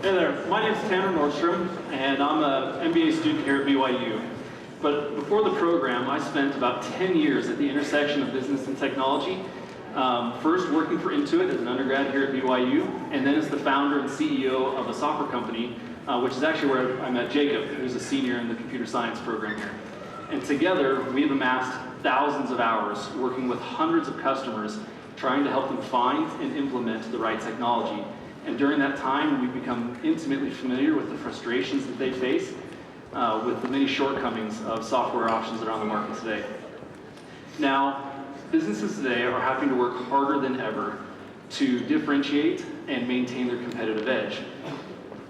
Hey there, my name is Tanner Nordstrom, and I'm an MBA student here at BYU. But before the program, I spent about 10 years at the intersection of business and technology. First working for Intuit as an undergrad here at BYU, and then as the founder and CEO of a software company, which is actually where I met Jacob, who's a senior in the computer science program here. And together, we've amassed thousands of hours working with hundreds of customers, trying to help them find and implement the right technology. And during that time, we've become intimately familiar with the frustrations that they face, with the many shortcomings of software options that are on the market today. Now, businesses today are having to work harder than ever to differentiate and maintain their competitive edge.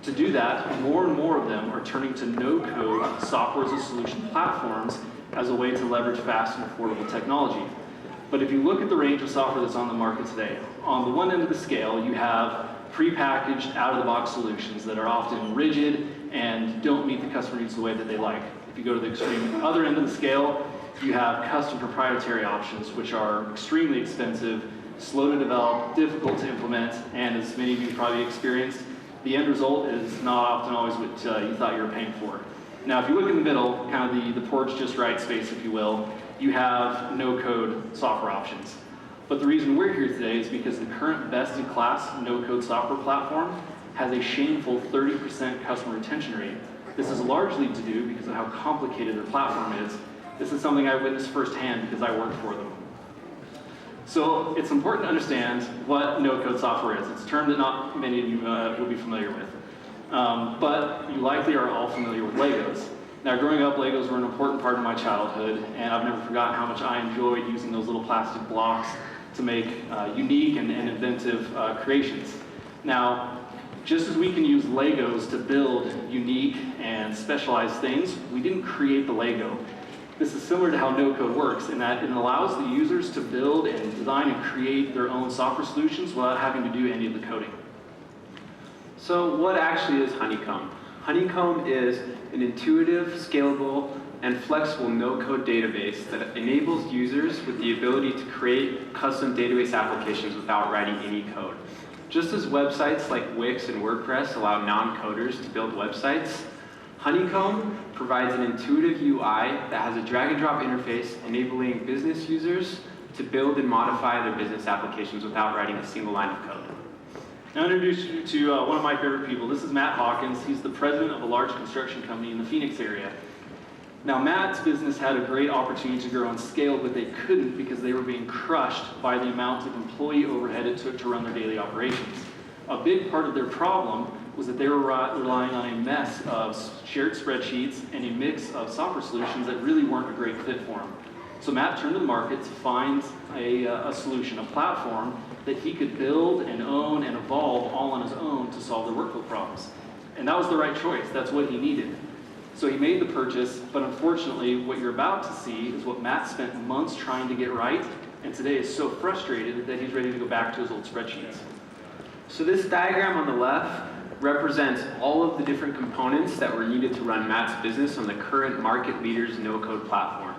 To do that, more and more of them are turning to no-code software as a solution platforms as a way to leverage fast and affordable technology. But if you look at the range of software that's on the market today, on the one end of the scale, you have prepackaged, out-of-the-box solutions that are often rigid and don't meet the customer needs the way that they like. If you go to the extreme other end of the scale, you have custom proprietary options, which are extremely expensive, slow to develop, difficult to implement, and as many of you probably experienced, the end result is not often always what you thought you were paying for. Now, if you look in the middle, kind of the porch just right space, if you will, you have no-code software options. But the reason we're here today is because the current best-in-class no-code software platform has a shameful 30% customer retention rate. This is largely to do because of how complicated their platform is. This is something I witnessed firsthand because I worked for them. So it's important to understand what no-code software is. It's a term that not many of you will be familiar with. But you likely are all familiar with Legos. Now, growing up, Legos were an important part of my childhood, and I've never forgotten how much I enjoyed using those little plastic blocks to make unique and inventive creations. Now, just as we can use Legos to build unique and specialized things, we didn't create the Lego. This is similar to how no-code works in that it allows the users to build and design and create their own software solutions without having to do any of the coding. So what actually is Honeycomb? Honeycomb is an intuitive, scalable, and flexible no-code database that enables users with the ability to create custom database applications without writing any code. Just as websites like Wix and WordPress allow non-coders to build websites, Honeycomb provides an intuitive UI that has a drag-and-drop interface enabling business users to build and modify their business applications without writing a single line of code. Now, I'll introduce you to one of my favorite people. This is Matt Hawkins. He's the president of a large construction company in the Phoenix area. Now, Matt's business had a great opportunity to grow and scale, but they couldn't because they were being crushed by the amount of employee overhead it took to run their daily operations. A big part of their problem was that they were relying on a mess of shared spreadsheets and a mix of software solutions that really weren't a great fit for them. So Matt turned to the market to find a solution, a platform that he could build and own and evolve all on his own to solve their workflow problems. And that was the right choice. That's what he needed. So he made the purchase, but unfortunately, what you're about to see is what Matt spent months trying to get right, and today is so frustrated that he's ready to go back to his old spreadsheets. So this diagram on the left represents all of the different components that were needed to run Matt's business on the current market leader's no-code platform.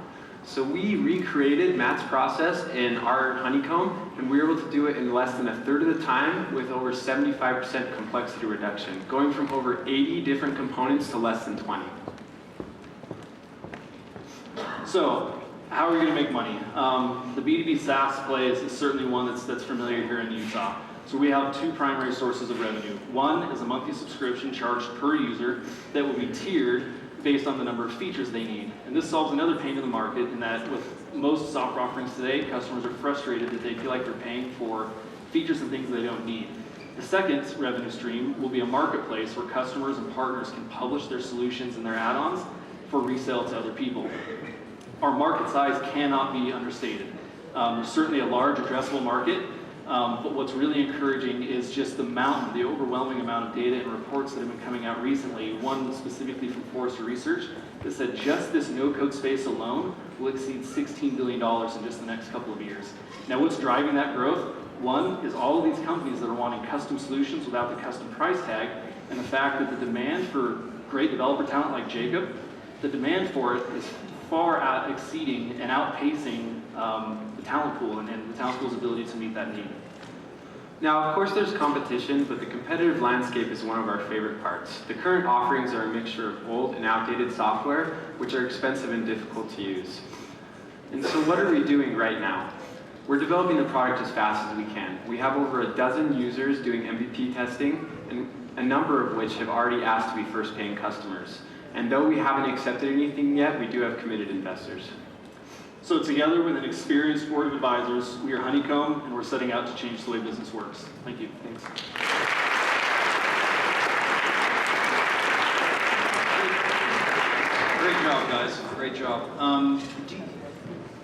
So we recreated Matt's process in our Honeycomb, and we were able to do it in less than a third of the time with over 75% complexity reduction, going from over 80 different components to less than 20. So, how are we going to make money? The B2B SaaS play is certainly one that's familiar here in Utah. So we have two primary sources of revenue. One is a monthly subscription charged per user that will be tiered based on the number of features they need. And this solves another pain in the market in that with most software offerings today, customers are frustrated that they feel like they're paying for features and things they don't need. The second revenue stream will be a marketplace where customers and partners can publish their solutions and their add-ons for resale to other people. Our market size cannot be understated. There's certainly a large addressable market, but what's really encouraging is just the overwhelming amount of data and reports that have been coming out recently. One specifically from Forrester Research that said just this no-code space alone will exceed $16 billion in just the next couple of years. Now, what's driving that growth? One is all of these companies that are wanting custom solutions without the custom price tag, and the fact that the demand for great developer talent like Jacob, the demand for it is far exceeding and outpacing the talent pool and the talent pool's ability to meet that need. Now, of course, there's competition, but the competitive landscape is one of our favorite parts. The current offerings are a mixture of old and outdated software, which are expensive and difficult to use. And so what are we doing right now? We're developing the product as fast as we can. We have over a dozen users doing MVP testing, and a number of which have already asked to be first paying customers. And though we haven't accepted anything yet, we do have committed investors. So together with an experienced board of advisors, we are Honeycomb, and we're setting out to change the way business works. Thank you. Thanks. Great job, guys. Great job.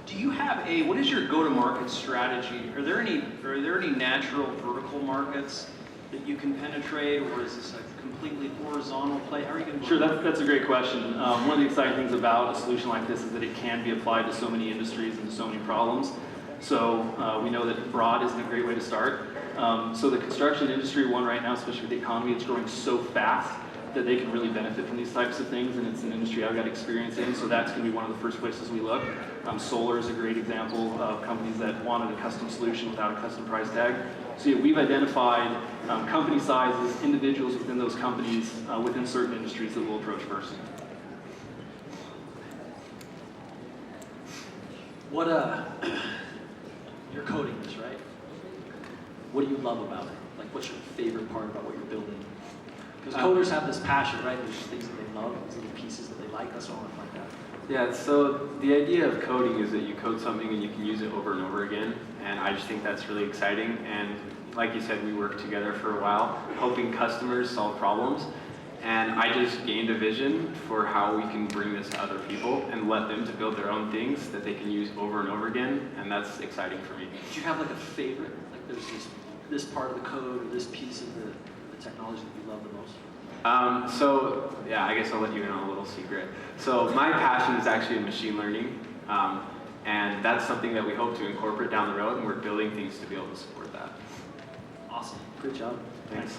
Do you have what is your go-to-market strategy? Are there any natural vertical markets that you can penetrate, or is this a completely horizontal play? How are you going to? Sure, that's a great question. One of the exciting things about a solution like this is that it can be applied to so many industries and to so many problems. So we know that broad isn't a great way to start. So the construction industry, one right now, especially with the economy, it's growing so fast that they can really benefit from these types of things, and it's an industry I've got experience in, so that's going to be one of the first places we look. Solar is a great example of companies that wanted a custom solution without a custom price tag. So yeah, we've identified company sizes, individuals within those companies, within certain industries that we'll approach first. What you're coding this, right? What do you love about it? Like, what's your favorite part about what you're building? Because coders have this passion, right? There's things that they love, these little pieces that they like. That's all I like that. Yeah, so the idea of coding is that you code something and you can use it over and over again, and I just think that's really exciting. And like you said, we worked together for a while, helping customers solve problems, and I just gained a vision for how we can bring this to other people and let them to build their own things that they can use over and over again, and that's exciting for me. Do you have like a favorite? Like, there's this part of the code or this piece of the technology that you love the most? So yeah, I guess I'll let you in on a little secret. So my passion is actually in machine learning, and that's something that we hope to incorporate down the road, and we're building things to be able to support that. Awesome. Great job. Thanks.